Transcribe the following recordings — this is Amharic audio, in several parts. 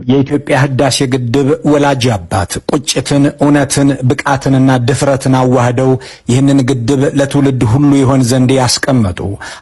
የኢትዮጵያ ህዳሴ ግድብ ወላጅ አባት ቁጭትን፣ እውነትን፣ ብቃትንና ድፍረትን አዋህደው ይህንን ግድብ ለትውልድ ሁሉ ይሆን ዘንድ ያስቀመጡ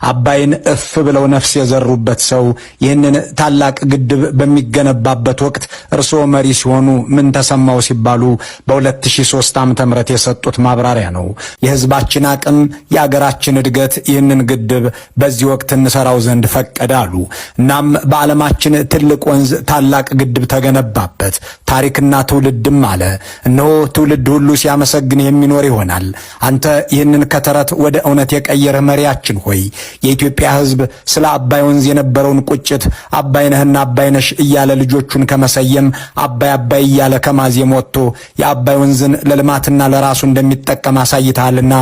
አባይን እፍ ብለው ነፍስ የዘሩበት ሰው ይህንን ታላቅ ግድብ በሚገነባበት ወቅት እርስዎ መሪ ሲሆኑ ምን ተሰማው ሲባሉ በ2003 ዓ.ም የሰጡት ማብራሪያ ነው። የህዝባችን አቅም፣ የአገራችን እድገት ይህንን ግድብ በዚህ ወቅት እንሰራው ዘንድ ፈቀደ አሉ። እናም በዓለማችን ትልቅ ወንዝ ታላቅ ግድብ ተገነባበት፣ ታሪክና ትውልድም አለ። እነሆ ትውልድ ሁሉ ሲያመሰግን የሚኖር ይሆናል። አንተ ይህንን ከተረት ወደ እውነት የቀየረህ መሪያችን ሆይ የኢትዮጵያ ህዝብ ስለ አባይ ወንዝ የነበረውን ቁጭት አባይነህና አባይነሽ እያለ ልጆቹን ከመሰየም አባይ አባይ እያለ ከማዜም ወጥቶ የአባይ ወንዝን ለልማትና ለራሱ እንደሚጠቀም አሳይተሃልና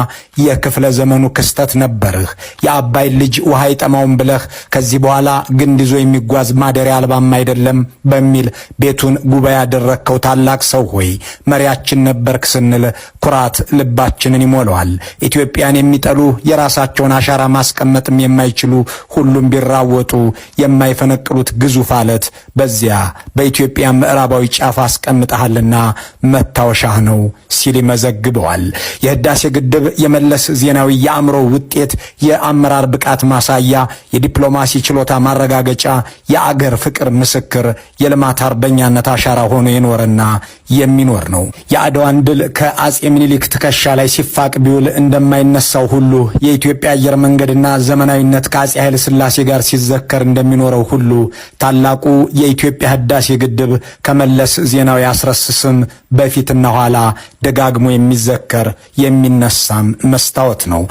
የክፍለ ዘመኑ ክስተት ነበርህ። የአባይ ልጅ ውሃ አይጠማውም ብለህ ከዚህ በኋላ ግንድ ይዞ የሚጓዝ ማደሪያ አልባም አይደለም በሚል ቤቱን ጉባኤ ያደረግከው ታላቅ ሰው ሆይ መሪያችን ነበርክ ስንል ኩራት ልባችንን ይሞላዋል። ኢትዮጵያን የሚጠሉ የራሳቸውን አሻራ ማስቀመጥም የማይችሉ ሁሉም ቢራወጡ የማይፈነቅሉት ግዙፍ አለት በዚያ በኢትዮጵያ ምዕራባዊ ጫፍ አስቀምጠሃልና መታወሻህ ነው ሲል ይመዘግበዋል። የህዳሴ ግድብ የመለስ ዜናዊ የአእምሮ ውጤት፣ የአመራር ብቃት ማሳያ፣ የዲፕሎማሲ ችሎታ ማረጋገጫ፣ የአገር ፍቅር ምስክር፣ የልማት አርበኛነት አሻራ ሆኖ የኖረና የሚኖር ነው። የአድዋን ድል ከአጼ ምኒልክ ትከሻ ላይ ሲፋቅ ቢውል እንደማይነሳው ሁሉ የኢትዮጵያ አየር መንገድና ዘመናዊነት ከአጼ ኃይለ ሥላሴ ጋር ሲዘከር እንደሚኖረው ሁሉ ታላቁ የኢትዮጵያ ህዳሴ ግድብ ከመለስ ዜናዊ አስረስስም በፊትና ኋላ ደጋግሞ የሚዘከር የሚነሳም መስታወት ነው።